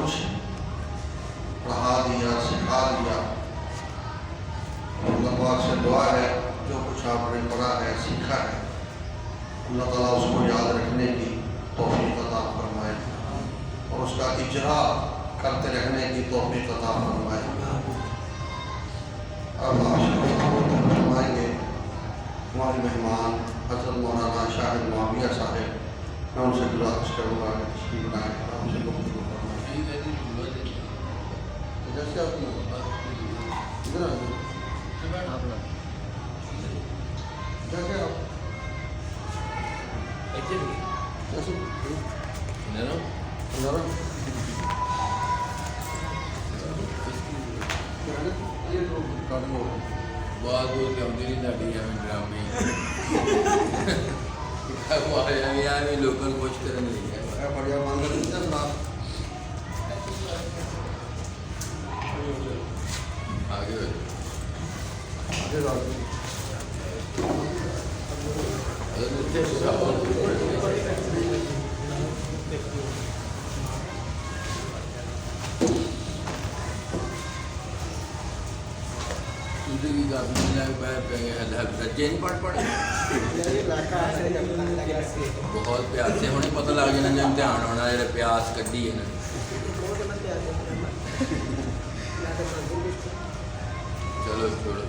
کچھ پڑھا دیا، سکھا دیا. اللہ پاک سے دعا ہے جو کچھ آپ نے پڑھا ہے، سیکھا ہے، اللہ تعالیٰ اس کو یاد رکھنے کی توفیق عطا فرمائے اور اس کا اجرا کرتے رہنے کی توفیق عطا فرمائے. اب آپ فرمائیں گے ہمارے مہمان حضرت مولانا شاہد معاویہ صاحب. میں ان سے گزارش کروں گا کہ تشریف لائیں اور ہم سے گفتگو فرمائیں. جیسے آپ ادھر آ جائیں. جیسے آپ بہت بہت کمزوری تاری ہے ڈرامے لوکل کچھ کرنے نہیں ہے. بڑھیا مان کر آگے بہت پیاسے ہونے پتہ لگ جانا جب امتحان ہونا جب پیاس کڈی ہے نا. چلو چھوڑو.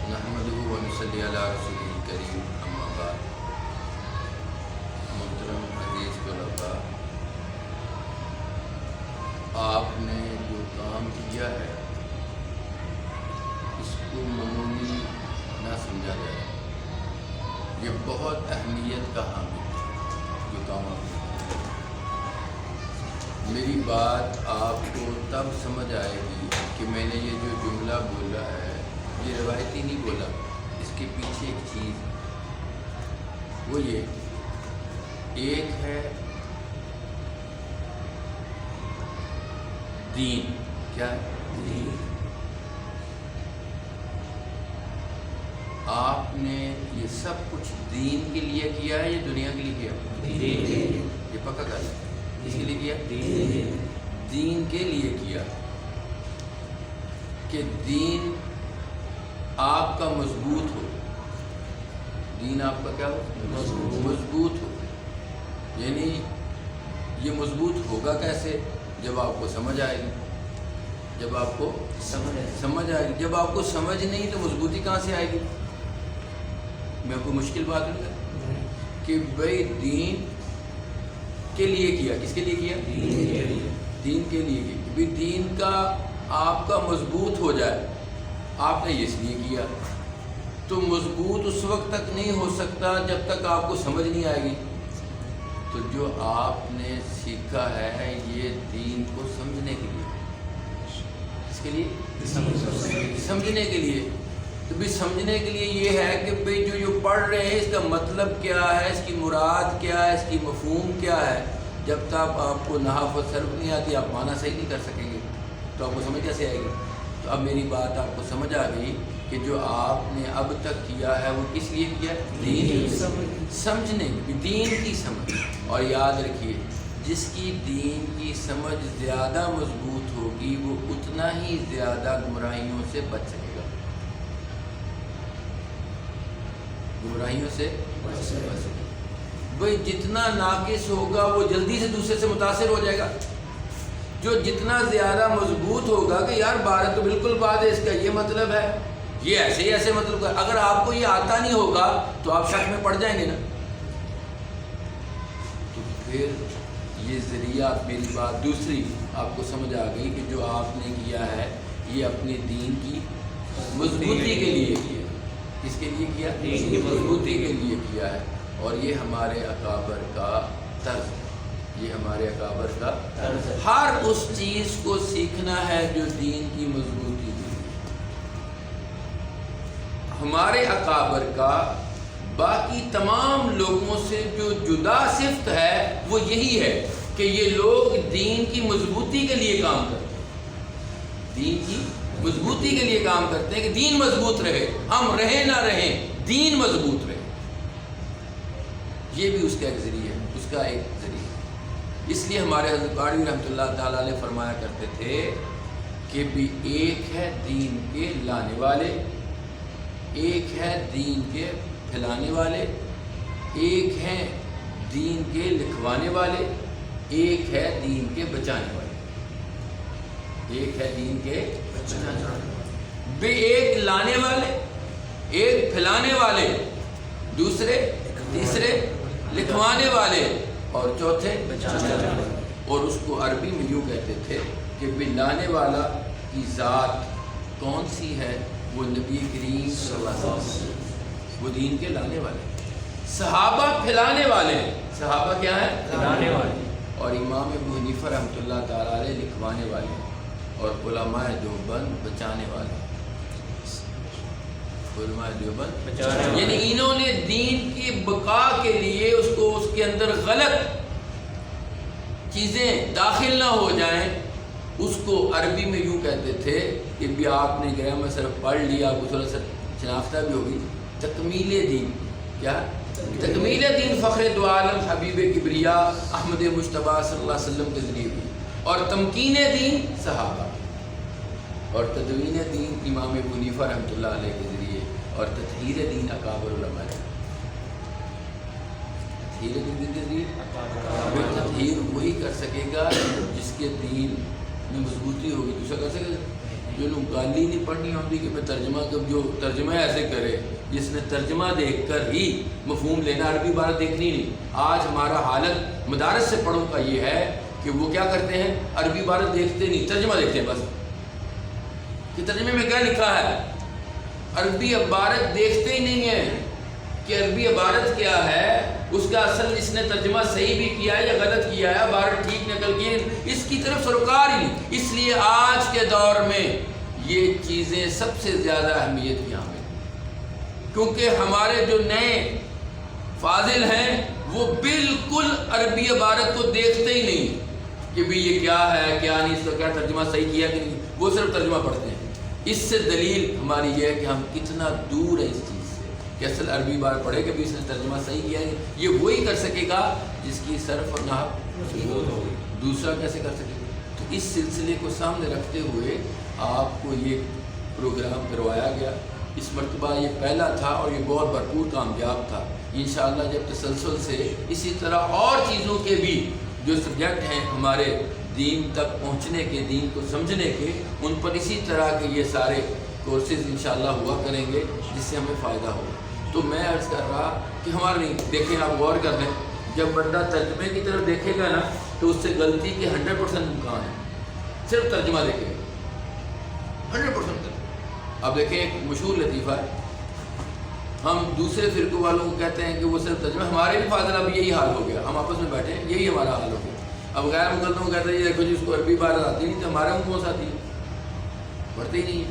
نحمدہ و نصلی علی رسولہ الکریم. اما بعد. محترم عزیز طلباء، آپ نے جو کام کیا ہے اس کو معمولی نہ سمجھا جائے. یہ بہت اہمیت کا حامل ہے جو کام آپ نے کیا. میری بات آپ کو تب سمجھ آئے گی کہ میں نے یہ جو جملہ بولا ہے یہ روایتی نہیں بولا. اس کے پیچھے ایک چیز وہ یہ ایک ہے دین. کیا ہے؟ دین. آپ نے یہ سب کچھ دین کے لیے کیا ہے یا دنیا کے لیے کیا؟ دین. یہ پکا کر ہے. کس کے لیے کیا؟ دین کے لیے کیا کہ دین آپ کا مضبوط ہو. دین آپ کا کیا ہو؟ مضبوط ہو. یعنی یہ مضبوط ہوگا کیسے؟ جب آپ کو سمجھ آئے گی. جب آپ کو سمجھ آئے گی. جب آپ کو سمجھ نہیں تو مضبوطی کہاں سے آئے گی؟ میں کوئی مشکل بات نہیں کرتا کہ بھائی دین کے لیے کیا. کس کے لیے کیا؟ دین کے لیے کیا. بھی دین کا آپ کا مضبوط ہو جائے. آپ نے اس لیے کیا تو مضبوط اس وقت تک نہیں ہو سکتا جب تک آپ کو سمجھ نہیں آئے گی. تو جو آپ نے سیکھا ہے یہ دین کو سمجھنے کے لیے. اس کے لیے سمجھنے کے لیے. تو بھی سمجھنے کے لیے یہ ہے کہ بھئی جو پڑھ رہے ہیں اس کا مطلب کیا ہے، اس کی مراد کیا ہے، اس کی مفہوم کیا ہے. جب تک آپ کو نحو و صرف نہیں آتی آپ معنی صحیح نہیں کر سکیں گے تو آپ کو سمجھ کیسے آئے گی. تو اب میری بات آپ کو سمجھ آ گئی کہ جو آپ نے اب تک کیا ہے وہ کس لیے کیا ہے؟ دین سمجھنے کی. دین کی سمجھ. اور یاد رکھیے جس کی دین کی سمجھ زیادہ مضبوط ہوگی وہ اتنا ہی زیادہ گمراہیوں سے بچ سکے گا. گمراہیوں سے بچ سکے. بھئی جتنا ناقص ہوگا وہ جلدی سے دوسرے سے متاثر ہو جائے گا. جو جتنا زیادہ مضبوط ہوگا کہ یار بات تو بالکل بات ہے، اس کا یہ مطلب ہے، یہ ایسے ہی ایسے مطلب ہے. اگر آپ کو یہ آتا نہیں ہوگا تو آپ شک میں پڑ جائیں گے نا. تو پھر یہ ذریعہ میری بات دوسری آپ کو سمجھ آ گئی کہ جو آپ نے کیا ہے یہ اپنے دین کی مضبوطی کے لیے کیا. کس کے لیے کیا؟ دین کی مضبوطی کے لیے کیا ہے. اور یہ ہمارے اکابر کا طرز. یہ ہمارے اکابر کا طرز. ہر اس چیز کو سیکھنا ہے جو دین کی مضبوطی کے لیے. ہمارے اکابر کا باقی تمام لوگوں سے جو جدا صفت ہے وہ یہی ہے کہ یہ لوگ دین کی مضبوطی کے لیے کام کرتے ہیں. دین کی مضبوطی کے لیے کام کرتے ہیں کہ دین مضبوط رہے. ہم رہیں نہ رہیں دین مضبوط رہے. یہ بھی اس کا ایک ذریعہ ہے، اس کا ایک ذریعہ. اس لیے ہمارے حضرت بارگاہ رحمۃ اللہ تعالیٰ علیہ فرمایا کرتے تھے کہ بھی ایک ہے دین کے لانے والے، ایک ہے دین کے پھیلانے والے، ایک ہے دین کے لکھوانے والے، ایک ہے دین کے بچانے والے، ایک ہے دین کے بچانے والے، بے ایک لانے والے، ایک پھیلانے والے، دوسرے تیسرے لکھوانے والے، اور چوتھے بچانے والے۔ اور اس کو عربی میں یوں کہتے تھے کہ بھی لانے والا کی ذات کون سی ہے؟ وہ نبی کریم صلی اللہ علیہ وسلم، وہ دین کے لانے والے۔ صحابہ پھیلانے والے، صحابہ کیا ہے؟ پھیلانے والے۔ اور امام ابو حنیفہ رحمۃ اللہ تعالیٰ علیہ لکھوانے والے، اور علماء دیوبند بچانے والے، علماء دیوبند بچانے والے، یعنی انہوں نے دین کی بقا کے لیے اس کے اندر غلط چیزیں داخل نہ ہو جائیں، اس کو عربی میں یوں کہتے تھے کہ بھی آپ نے گرامر صرف پڑھ لیا، آپ کو تھوڑا سا شناختہ بھی ہوگی، تکمیل دین۔ کیا؟ تکمیل دین فخر دو عالم حبیب کبریا احمد مجتبیٰ صلی اللہ علیہ وسلم کے ذریعے ہوئی، اور تمکین دین صحابہ، اور تدوین دین امام ابو حنیفہ رحمۃ اللہ علیہ کے ذریعے، اور تطہیر دین اکابر علماء۔ تطہیر دین کے ذریعے تطہیر وہی کر سکے گا جس کے دین میں مضبوطی ہوگی، دوسرا کر سکے گا؟ جو لوگ گالی نہیں پڑھنی ہوتی کہ میں ترجمہ جو ترجمہ ایسے کرے، جس نے ترجمہ دیکھ کر ہی مفہوم لینا، عربی عبارت دیکھنی نہیں۔ آج ہمارا حالت مدارس سے پڑھوں کا یہ ہے کہ وہ کیا کرتے ہیں؟ عربی عبارت دیکھتے نہیں، ترجمہ دیکھتے ہیں بس کہ ترجمے میں کیا لکھا ہے، عربی عبارت دیکھتے ہی نہیں ہیں کہ عربی عبارت کیا ہے، اس کا اصل اس نے ترجمہ صحیح بھی کیا ہے یا غلط کیا ہے، عبارت ٹھیک نقل کی ہے، اس کی طرف سروکار ہی نہیں۔ اس لیے آج کے دور میں یہ چیزیں سب سے زیادہ اہمیت کی حامل، کیونکہ ہمارے جو نئے فاضل ہیں وہ بالکل عربی عبارت کو دیکھتے ہی نہیں کہ بھی یہ کیا ہے کیا نہیں، اس کا کیا ترجمہ صحیح کیا کہ نہیں، وہ صرف ترجمہ پڑھتے ہیں۔ اس سے دلیل ہماری یہ ہے کہ ہم کتنا دور ہیں اس چیز سے کہ اصل عربی عبارت پڑھے کہ بھی اس نے ترجمہ صحیح کیا ہے، یہ وہی کر سکے گا جس کی صرف اور نحو ہوگی، دوسرا کیسے کر سکے گا؟ تو اس سلسلے کو سامنے رکھتے ہوئے آپ کو یہ پروگرام کروایا گیا۔ اس مرتبہ یہ پہلا تھا اور یہ بہت بھرپور کامیاب تھا۔ انشاءاللہ جب تسلسل سے اسی طرح اور چیزوں کے بھی جو سبجیکٹ ہیں ہمارے دین تک پہنچنے کے، دین کو سمجھنے کے، ان پر اسی طرح کے یہ سارے کورسز انشاءاللہ ہوا کریں گے جس سے ہمیں فائدہ ہوگا۔ تو میں عرض کر رہا کہ ہمارا نہیں، دیکھیں آپ غور کر لیں، جب بندہ ترجمے کی طرف دیکھے گا نا تو اس سے غلطی کے 100% امکان ہے، صرف ترجمہ دیکھے گا 100%۔ اب دیکھیں ایک مشہور لطیفہ ہے، ہم دوسرے فرقوں والوں کو کہتے ہیں کہ وہ صرف ترجمہ، ہمارے بھی فاضل اب یہی حال ہو گیا، ہم آپس میں بیٹھے ہیں یہی ہمارا حال ہو گیا۔ اب غیر مقدموں کو کہتے ہیں یہ دیکھو جی اس کو عربی عبارت آتی نہیں، تو ہمارے ہم کون سا آتی ہے؟ پڑھتے ہی نہیں ہے،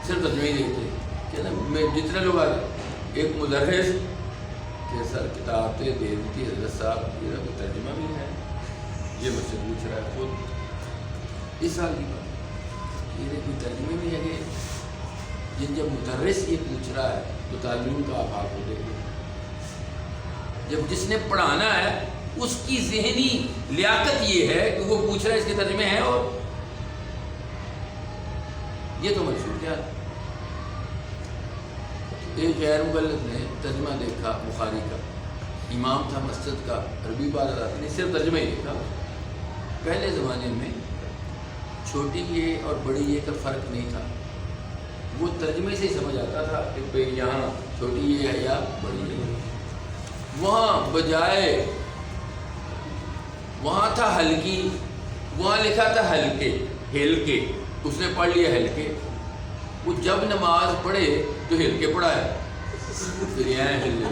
صرف ترجمہ ہی دیکھتے ہیں کہ نا۔ جتنے لوگ آتے ایک مدرس کہ سر کتاب دے دیتی حضرت صاحب یہ ترجمہ بھی ہے، یہ مجھ سے پوچھ رہا ہے خود اس سال کی بات، یہ کوئی ترجمے بھی ہے کہ جب مدرس یہ پوچھ رہا ہے تو طالب کا آپ ہاتھ کو دیکھیں، جب جس نے پڑھانا ہے اس کی ذہنی لیاقت یہ ہے کہ وہ پوچھ رہا ہے اس کے ترجمے ہیں، اور یہ تو مشہور کیا ہے۔ ایک غیر مغلط نے ترجمہ دیکھا بخاری کا، امام تھا مسجد کا، عربی عبارت آتی نہیں، صرف ترجمہ ہی دیکھا۔ پہلے زمانے میں چھوٹی یہ اور بڑی یہ کا فرق نہیں تھا، وہ ترجمے سے ہی سمجھ آتا تھا کہ بھئی یہاں چھوٹی یہ ہے یا بڑی یہ ہے۔ وہاں بجائے وہاں تھا ہلکی، وہاں لکھا تھا ہلکے، ہلکے، اس نے پڑھ لیا ہلکے، وہ جب نماز پڑھے تو ہلکے پڑھائے، پھر یہاں ہلے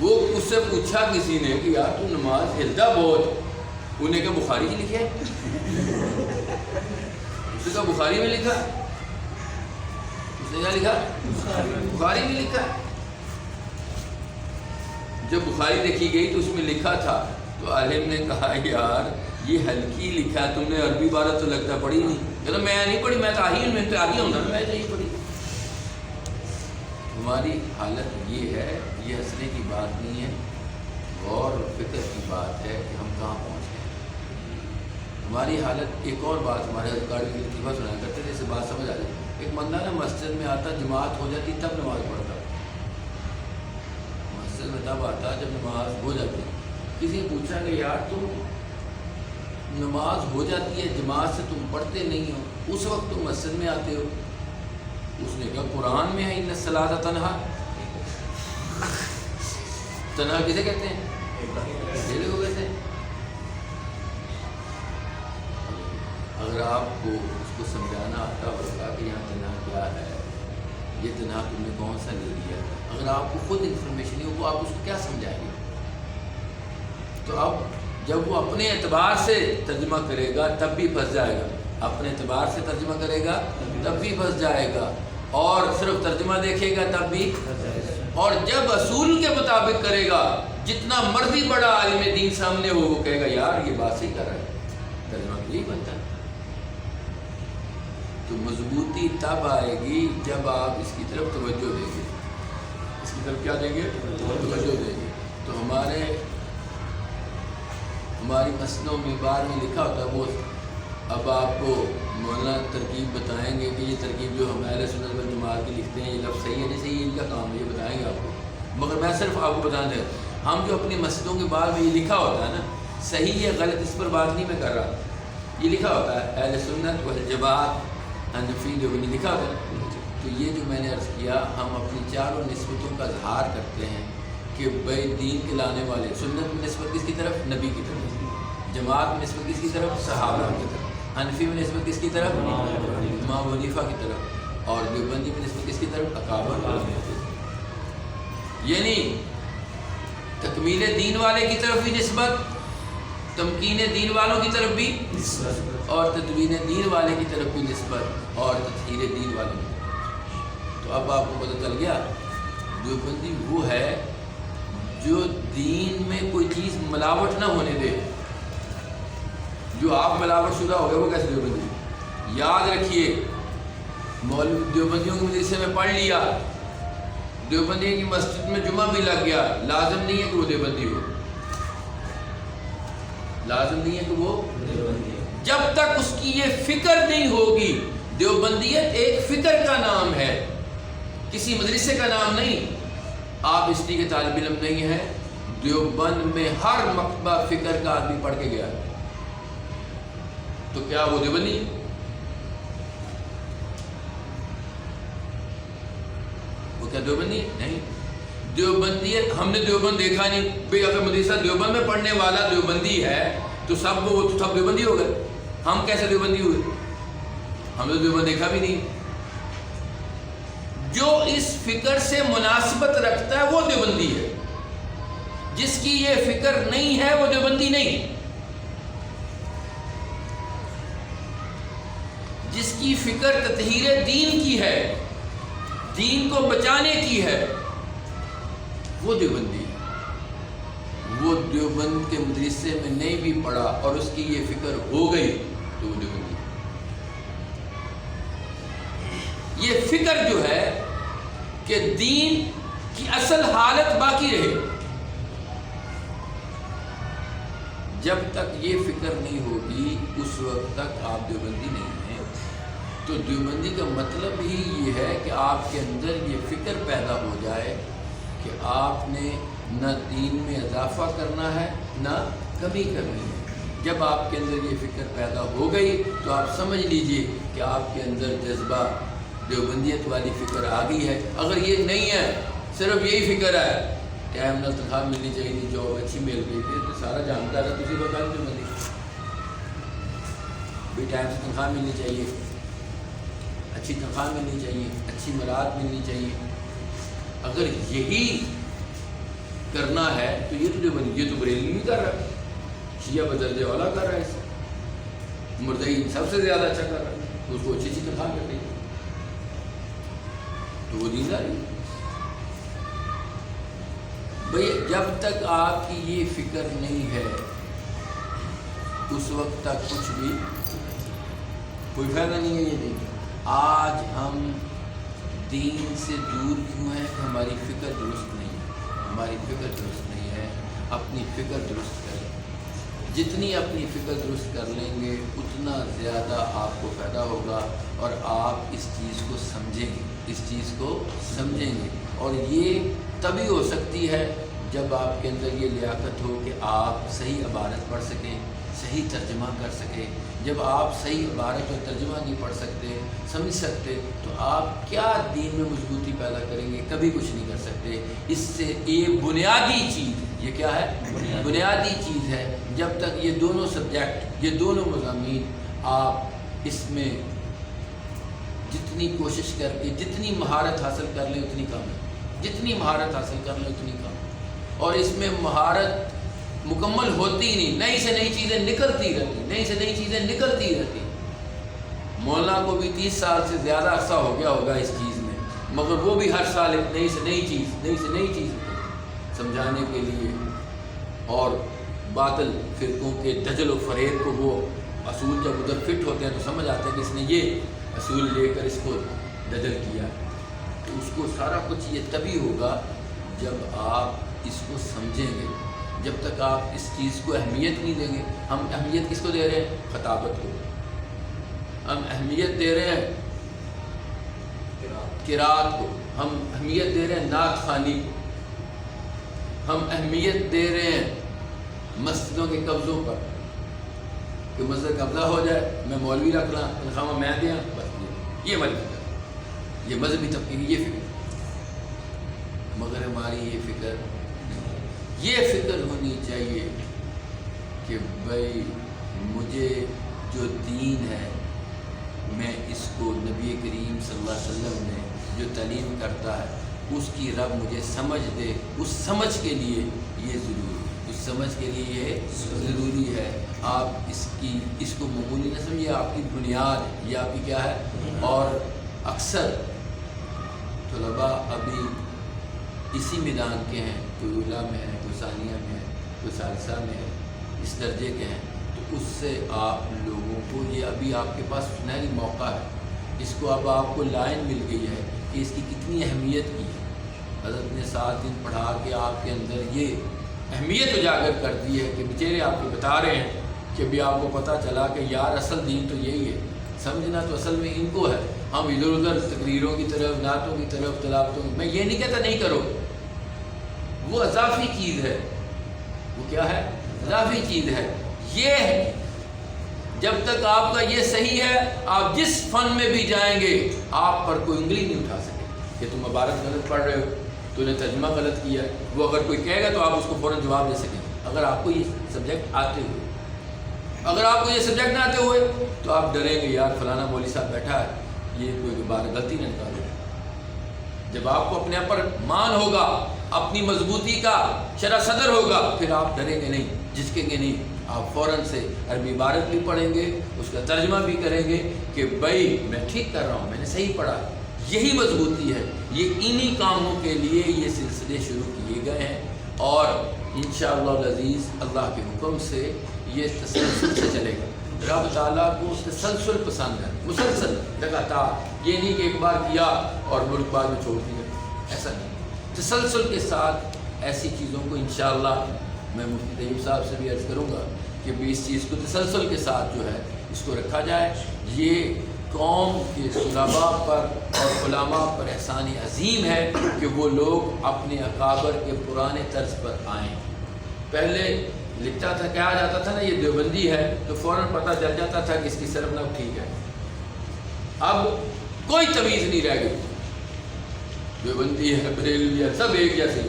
وہ اس سے پوچھا کسی نے کہ یار تو نماز ہلتا بہت، انہیں کہا بخاری کی لکھے، اس نے کہا بخاری میں لکھا، اس نے کیا لکھا؟ بخاری میں لکھا۔ جب بخاری دیکھی گئی تو اس میں لکھا تھا، تو عالم نے کہا یار یہ ہلکی لکھا، تم نے عربی عبارت تو لگتا پڑھی نہیں، کہتا میں نہیں پڑھی، میں تو آہی ہوں، میں تو آگے ہوں نا، میں نہیں پڑھی۔ ہماری حالت یہ ہے، یہ ہنسنے کی بات نہیں ہے، غور اور فکر کی بات ہے کہ ہم کہاں پہنچ گئے. ہماری حالت ایک اور بات ہمارے ادکار کی لطیفہ سنایا کرتے تھے، اس سے بات سمجھ آ جائے. ایک بندہ نا مسجد میں آتا، جماعت ہو جاتی تب نماز پڑھتا. مسجد میں تب آتا جب نماز ہو جاتی. کسی نے پوچھا کہ یار تم نماز ہو جاتی ہے جماعت سے تم پڑھتے نہیں ہو، اس وقت تم مسجد میں آتے ہو. اس نے کہا قرآن میں ہے ان الصلاۃ تنہا. تنہا کسے کہتے ہیں؟ اکیلے کو کہتے ہیں. اگر آپ کو اس کو سمجھانا آتا ہوگا کہ یہاں تنہا کیا ہے، یہ تنہا تم نے کون سا لے لیا، اگر آپ کو خود انفارمیشن نہیں ہو تو آپ اس کو کیا سمجھائیں گے؟ تو اب جب وہ اپنے اعتبار سے ترجمہ کرے گا تب بھی پھنس جائے گا. اپنے اعتبار سے ترجمہ کرے گا تب بھی پھنس جائے گا، اور صرف ترجمہ دیکھے گا تب بھی. اور جب اصول کے مطابق کرے گا، جتنا مرضی بڑا عالم دین سامنے ہو وہ کہے گا یار یہ بات صحیح کر رہا ہے، ترجمہ یہی بنتا ہے. تو مضبوطی تب آئے گی جب آپ اس کی طرف توجہ دیں گے. اس کی طرف کیا دیں گے؟ توجہ دیں گے. تو ہماری مسئلوں میں بار میں لکھا ہوتا ہے وہ. اب آپ کو مولانا ترکیب بتائیں گے کہ یہ ترکیب جو ہم اہل سنت والجماعت کی لکھتے ہیں یہ لفظ صحیح ہے نہیں صحیح ہے، ان کا کام ہے، یہ بتائیں گے آپ کو. مگر میں صرف آپ کو بتا دیں، ہم جو اپنی مسجدوں کے بار میں یہ لکھا ہوتا ہے نا، صحیح ہے غلط اس پر بات نہیں میں کر رہا. یہ لکھا ہوتا ہے اہل سنت والجماعت حنفی دیوبندی لکھا ہوتا ہے. تو یہ جو میں نے عرض کیا، ہم اپنی چاروں نسبتوں کا اظہار کرتے ہیں کہ بھائی دین کے لانے والے. سنت میں نسبت کس کی طرف؟ نبی کی طرف. جماعت میں نسبت کس کی طرف؟ صحابہ کی طرف. حنفی میں نسبت کس کی طرف؟ امام حنیفہ کی طرف. اور دیوبندی میں نسبت کس کی طرف؟ اکابر کی طرف. یعنی تکمیل دین والے کی طرف بھی نسبت، تمکین دین والوں کی طرف بھی نسبت، اور تدوین دین والے کی طرف بھی نسبت، اور تطہیر دین والے کی طرف. تو اب آپ کو پتہ چل گیا دیوبندی وہ ہے جو دین میں کوئی چیز ملاوٹ نہ ہونے دے. جو آپ ملاوٹ شدہ ہو گئے وہ کیسے دیوبندی؟ یاد رکھیے، مولوی دیوبندیوں کے مدرسے میں پڑھ لیا، دیوبندی کی مسجد میں جمعہ بھی لگ گیا، لازم نہیں ہے کہ وہ دیوبندی ہو. لازم نہیں ہے کہ وہ جب تک اس کی یہ فکر نہیں ہوگی. دیوبندیت ایک فکر کا نام ہے، کسی مدرسے کا نام نہیں. آپ اس لیے کے طالب علم نہیں ہیں، دیوبند میں ہر مکتبہ فکر کا آدمی پڑھ کے گیا، تو کیا وہ دیوبندی؟ وہ کیا دیوبندی؟ نہیں. دیوبندیت ہم نے دیوبند دیکھا نہیں. بھئی اگر مدرسہ دیوبند میں پڑھنے والا دیوبندی ہے تو وہ سب دیوبندی ہو گئے. ہم کیسے دیوبندی ہوئے؟ ہم نے دیوبند دیکھا بھی نہیں. جو اس فکر سے مناسبت رکھتا ہے وہ دیوبندی ہے. جس کی یہ فکر نہیں ہے وہ دیوبندی نہیں. جس کی فکر تطہیر دین کی ہے، دین کو بچانے کی ہے، وہ دیوبندی ہے. وہ دیوبند کے مدرسے میں نہیں بھی پڑھا اور اس کی یہ فکر ہو گئی تو وہ دیوبندی ہے. یہ فکر جو ہے کہ دین کی اصل حالت باقی رہے، جب تک یہ فکر نہیں ہوگی اس وقت تک آپ دیوبندی نہیں ہیں. تو دیوبندی کا مطلب ہی یہ ہے کہ آپ کے اندر یہ فکر پیدا ہو جائے کہ آپ نے نہ دین میں اضافہ کرنا ہے نہ کمی کرنی ہے. جب آپ کے اندر یہ فکر پیدا ہو گئی تو آپ سمجھ لیجئے کہ آپ کے اندر جذبہ دیوبندیت والی فکر آ گئی ہے. اگر یہ نہیں ہے، صرف یہی فکر ہے ٹائم نہ تنخواہ ملنی چاہیے، جاب اچھی مل گئی پھر سارا جانتا ہے تھی بتا دیوبندی بھی ٹائم سے تنخواہ ملنی چاہیے، اچھی تنخواہ ملنی چاہیے، اچھی مراد ملنی چاہیے. اگر یہی کرنا ہے تو یہ تو دیوبندی، یہ تو بریلوی نہیں کر رہا، شیعہ بدرجہ والا کر رہا ہے، اس مرزائی سب سے زیادہ اچھا کر رہا ہے، اس کو اچھی تنخواہ مل رہی ہے، تو وہ دینداری. بھئی جب تک آپ کی یہ فکر نہیں ہے اس وقت تک کچھ بھی کوئی فائدہ نہیں ہے. یہ نہیں. آج ہم دین سے دور کیوں ہیں کہ ہماری فکر درست نہیں ہے. ہماری فکر درست نہیں ہے. اپنی فکر درست کریں. جتنی اپنی فکر درست کر لیں گے اتنا زیادہ آپ کو فائدہ ہوگا اور آپ اس چیز کو سمجھیں گے. اور یہ تبھی ہو سکتی ہے جب آپ کے اندر یہ لیاقت ہو کہ آپ صحیح عبارت پڑھ سکیں, صحیح ترجمہ کر سکیں. جب آپ صحیح عبارت اور ترجمہ نہیں پڑھ سکتے, سمجھ سکتے, تو آپ کیا دین میں مضبوطی پیدا کریں گے؟ کبھی کچھ نہیں کر سکتے. اس سے یہ بنیادی چیز, یہ کیا ہے؟ بنیادی چیز ہے. جب تک یہ دونوں سبجیکٹ, یہ دونوں مضامین آپ اس میں جتنی کوشش کر کے جتنی مہارت حاصل کر لیں اتنی کم ہے. جتنی مہارت حاصل کر لیں اتنی کم. اور اس میں مہارت مکمل ہوتی نہیں, نئی سے نئی چیزیں نکلتی رہتی. مولانا کو بھی 30 سال سے زیادہ عرصہ ہو گیا ہوگا اس چیز میں, مگر وہ بھی ہر سال ایک نئی سے نئی چیز سمجھانے کے لیے اور باطل فرقوں کے دجل و فریب کو وہ اصول جب ادھر فٹ ہوتے ہیں تو سمجھ آتا ہے کہ اس نے یہ اصول لے کر اس کو دجل کیا. تو اس کو سارا کچھ یہ تبھی ہوگا جب آپ اس کو سمجھیں گے. جب تک آپ اس چیز کو اہمیت نہیں دیں گے. ہم اہمیت کس کو دے رہے ہیں؟ خطابت کو. ہم اہمیت دے رہے ہیں قرات کو. ہم اہمیت دے رہے ہیں نعت خوانی کو. ہم اہمیت دے رہے ہیں مسجدوں کے قبضوں پر کہ مسجد قبضہ ہو جائے, میں مولوی رکھ لاں, تنخواہ میں دیا, بس یہ ہماری فکر, یہ مذہبی طبقے کی یہ فکر. مگر ہماری یہ فکر ہونی چاہیے کہ بھائی مجھے جو دین ہے میں اس کو نبی کریم صلی اللہ علیہ وسلم نے جو تعلیم کرتا ہے اس کی رب مجھے سمجھ دے. اس سمجھ کے لیے یہ ضروری ہے. آپ اس کو معمولی نہ سمجھیے, آپ کی بنیاد, یہ آپ کی کیا ہے. اور اکثر طلباء ابھی اسی میدان کے ہیں, کوئی اولیاء میں ہے, کوئی ثانیہ میں ہے, کوئی ثالثہ میں ہے, اس درجے کے ہیں. تو اس سے آپ لوگوں کو یہ ابھی آپ کے پاس سنہری موقع ہے, اس کو اب آپ کو لائن مل گئی ہے کہ اس کی کتنی اہمیت کی ہے. حضرت نے 7 دن پڑھا کے آپ کے اندر یہ اہمیت اجاگر کر دی ہے کہ بیچارے آپ کو بتا رہے ہیں کہ ابھی آپ کو پتہ چلا کہ یار اصل دین تو یہی ہے. سمجھنا تو اصل میں ان کو ہے. ہم ادھر ادھر تقریروں کی طرف, نعتوں کی طرف, تلاوتوں کی, میں یہ نہیں کہتا نہیں کرو, وہ اضافی چیز ہے. وہ کیا ہے؟ اضافی چیز ہے. یہ ہے جب تک آپ کا یہ صحیح ہے, آپ جس فن میں بھی جائیں گے آپ پر کوئی انگلی نہیں اٹھا سکے کہ تم عبارت غلط پڑھ رہے ہو, تو نے ترجمہ غلط کیا ہے. وہ اگر کوئی کہے گا تو آپ اس کو فوراً جواب دے سکیں اگر آپ کو یہ سبجیکٹ آتے ہوئے. اگر آپ کو یہ سبجیکٹ نہ آتے ہوئے تو آپ ڈریں گے یار فلانا مولوی صاحب بیٹھا ہے, یہ کوئی بات غلطی نہ نکالے. جب آپ کو اپنے پر مان ہوگا, اپنی مضبوطی کا شرح صدر ہوگا, پھر آپ ڈریں گے نہیں, جھجکیں گے نہیں. آپ فوراً سے عربی عبارت بھی پڑھیں گے, اس کا ترجمہ بھی کریں گے کہ بھائی میں ٹھیک کر رہا ہوں, میں نے صحیح پڑھا. یہی مضبوطی ہے. یہ انہی کاموں کے لیے یہ سلسلے شروع کیے گئے ہیں اور انشاءاللہ العزیز اللہ کے حکم سے یہ تسلسل سے چلے گا. رب تعالیٰ کو تسلسل پسند ہے, مسلسل لگاتار. یہ نہیں کہ ایک بار کیا اور ملک بعد میں چھوڑ دیا, ایسا نہیں. تسلسل کے ساتھ ایسی چیزوں کو انشاءاللہ میں مفتی طیب صاحب سے بھی عرض کروں گا کہ بھی اس چیز کو تسلسل کے ساتھ جو ہے اس کو رکھا جائے. یہ قوم کے طلباء پر اور علماء پر احسان عظیم ہے کہ وہ لوگ اپنے اکابر کے پرانے طرز پر آئیں. پہلے لکھتا تھا, کہا جاتا تھا نا یہ دیوبندی ہے, تو فوراً پتہ چل جاتا تھا کہ اس کی سرب نب ٹھیک ہے. اب کوئی تمیز نہیں رہ گئی, دیوبندی ہے, بریلوی ہے, سب ایک جیسے.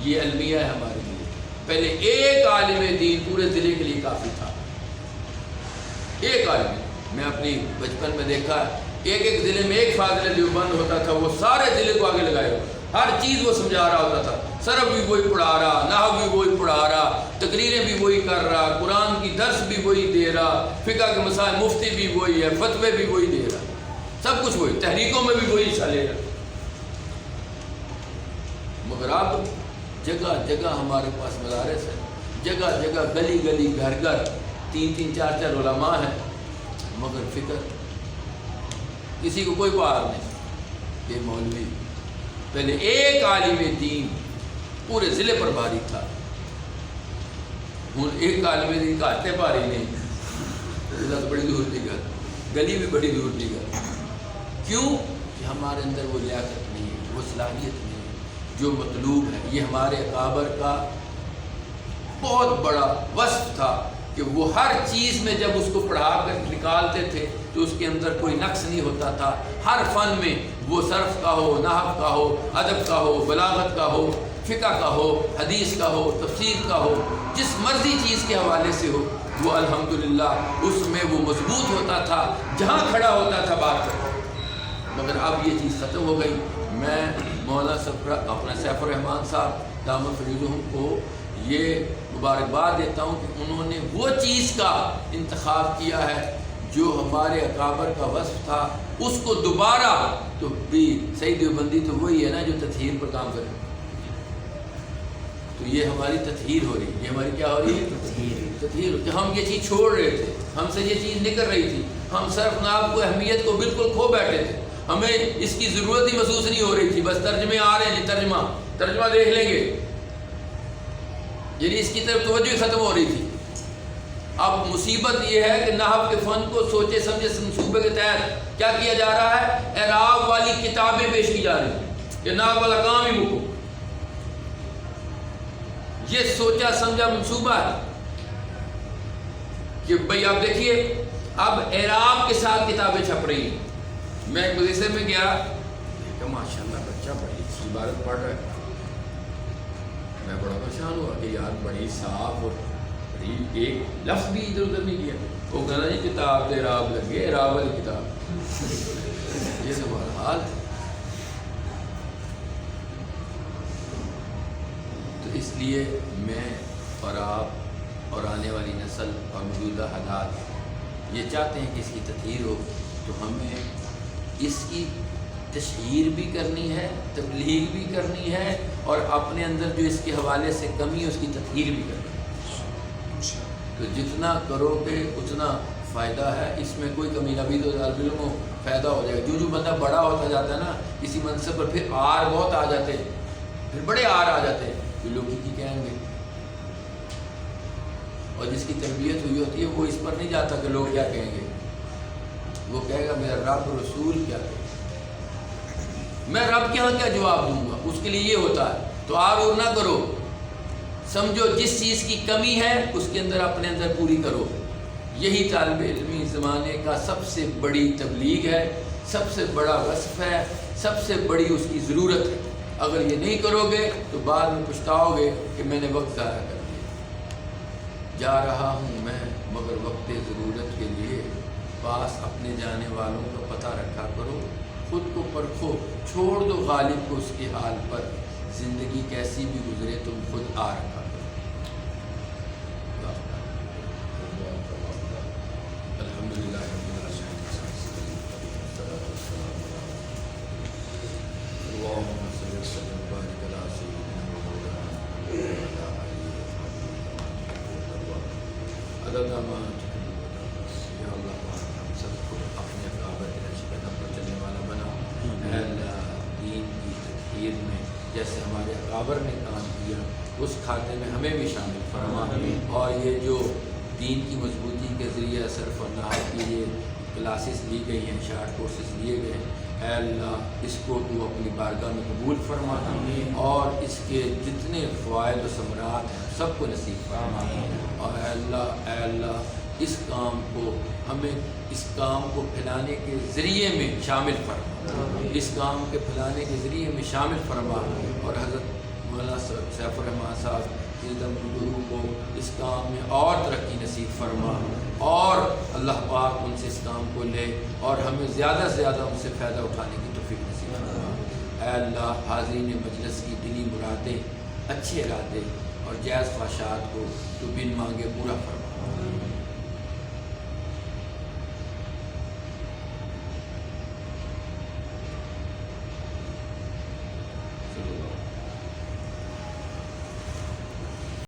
یہ المیہ ہے ہمارے لیے. پہلے ایک عالم دین پورے ضلع کے لیے کافی تھا. ایک عالم, میں اپنی بچپن میں دیکھا ایک ضلع میں ایک فاضل دیوبند ہوتا تھا, وہ سارے ضلع کو آگے لگائے, ہر چیز وہ سمجھا رہا ہوتا تھا. سرب بھی وہی پڑھا رہا, نحو بھی وہی پڑھا رہا, تقریریں بھی وہی کر رہا, قرآن کی درس بھی وہی دے رہا, فقہ کے مسائل مفتی بھی وہی ہے, فتوے بھی وہی دے رہا, سب کچھ وہی, تحریکوں میں بھی وہی حصہ لے رہا. مگر اب جگہ جگہ ہمارے پاس مدارس ہے, جگہ جگہ گلی گلی گھر گھر 3 4 علماء ہیں, مگر فکر کسی کو کوئی بار نہیں. یہ مولوی, پہلے ایک عالم دین پورے ضلع پر بھاری تھا, ہوں ایک عالم دین کہتے پاری نہیں تو بڑی دور کی گل، گلی بھی بڑی دور کی گل. کیوں کہ ہمارے اندر وہ لیاقت نہیں ہے، وہ صلاحیت نہیں ہے جو مطلوب ہے. یہ ہمارے اکابر کا بہت بڑا وصف تھا کہ وہ ہر چیز میں جب اس کو پڑھا کر نکالتے تھے تو اس کے اندر کوئی نقص نہیں ہوتا تھا. ہر فن میں، وہ صرف کا ہو، نحو کا ہو، ادب کا ہو، بلاغت کا ہو، فقہ کا ہو، حدیث کا ہو، تفسیر کا ہو، جس مرضی چیز کے حوالے سے ہو، وہ الحمدللہ اس میں وہ مضبوط ہوتا تھا، جہاں کھڑا ہوتا تھا بات کرتا. مگر اب یہ چیز ختم ہو گئی. میں مولانا اپنا سیف الرحمان صاحب دامت فریدہم کو یہ مبارکباد دیتا ہوں کہ انہوں نے وہ چیز کا انتخاب کیا ہے جو ہمارے اکابر کا وصف تھا، اس کو دوبارہ. تو بھی صحیح دیوبندی تو وہی ہے نا جو تطہیر پر کام کرے. تو یہ ہماری تطہیر ہو رہی ہے، یہ ہماری کیا ہو رہی ہے؟ تطہیر. کہ ہم یہ چیز چھوڑ رہے تھے، ہم سے یہ چیز نکل رہی تھی، ہم صرف ناب کو اہمیت کو بالکل کھو بیٹھے تھے، ہمیں اس کی ضرورت ہی محسوس نہیں ہو رہی تھی. بس ترجمے آ رہے ہیں جی، ترجمہ دیکھ لیں گے، یعنی اس کی طرف توجہ ختم ہو رہی تھی. اب مصیبت یہ ہے کہ نحو کے فن کو سوچے سمجھے منصوبے کے تحت کیا کیا جا رہا ہے؟ اعراب والی کتابیں پیش کی جا رہی ہیں کہ نحو والا کام ہی مکو. یہ سوچا سمجھا منصوبہ ہے کہ بھئی آپ دیکھیے اب اعراب کے ساتھ کتابیں چھپ رہی ہیں. میں ایک مدرسے میں گیا، کہ ماشاءاللہ بچہ بڑی اچھی عبارت پڑھ رہا ہے. میں بڑا پریشان ہوا کہ یار بڑی صاف اور بڑی ایک لفظ بھی ادھر ادھر نہیں کیا. وہ کہنا جی کتاب دے اعراب لگے، اعراب والی کتاب. یہ تو ہمارا حال ہے. تو اس لیے میں اور آپ اور آنے والی نسل اور موجودہ حالات یہ چاہتے ہیں کہ اس کی تطہیر ہو. تو ہمیں اس کی تشہیر بھی کرنی ہے، تبلیغ بھی کرنی ہے، اور اپنے اندر جو اس کے حوالے سے کمی ہے اس کی تطہیر بھی کرنی ہے. تو جتنا کرو گے اتنا فائدہ ہے. اس میں کوئی کمی نہ بھی تو طالب علم کو فائدہ ہو جائے گا. جو بندہ بڑا ہوتا جاتا ہے نا کسی منصب پر، پھر آر بہت آ جاتے ہیں، پھر بڑے آر آ جاتے ہیں. جو لوگ کی کہیں گے، اور جس کی تربیت ہوئی ہوتی ہے وہ اس پر نہیں جاتا کہ لوگ کیا کہیں گے. وہ کہے گا میرا رب رسول کیا کہے، میں رب کے یہاں کیا جواب دوں گا. اس کے لیے یہ ہوتا ہے. تو آر اور نہ کرو، سمجھو جس چیز کی کمی ہے اس کے اندر اپنے اندر پوری کرو. یہی طالب علمی زمانے کا سب سے بڑی تبلیغ ہے، سب سے بڑا وصف ہے، سب سے بڑی اس کی ضرورت ہے. اگر یہ نہیں کرو گے تو بعد میں پچھتاؤ گے کہ میں نے وقت ضائع کر دیا. جا رہا ہوں میں مگر وقت ضرورت کے لیے، پاس اپنے جانے والوں کا پتہ رکھا کرو. خود کو پرکھو، چھوڑ دو غالب کو اس کے حال پر، زندگی کیسی بھی گزرے تم خود آ رکھا کرو. الحمدللہ جیسے ہمارے اکابر نے کام کیا اس کھاتے میں ہمیں بھی شامل فرما. اور یہ جو دین کی مضبوطی کے ذریعے صرف اور نحو کی یہ کلاسز لی گئی ہیں، شارٹ کورسز لیے گئے ہیں، اے اللہ اس کو تو اپنی بارگاہ میں قبول فرما اور اس کے جتنے فوائد و ثمرات ہیں سب کو نصیب فرما. اور اے اللہ اس کام کو ہمیں اس کام کو پھیلانے کے ذریعے میں شامل فرما، اس کام کے پھیلانے کے ذریعے میں شامل فرما. اور حضرت مولانا سیف الرحمان صاحب گرو کو اس کام میں اور ترقی نصیب فرما، اور اللہ پاک ان سے اس کام کو لے اور ہمیں زیادہ سے زیادہ ان سے فائدہ اٹھانے کی توفیق نصیب فرما. اے اللہ حاضرین مجلس کی دینی مرادیں، اچھے ارادے اور جائز خواہشات کو تو بن مانگے پورا فرما.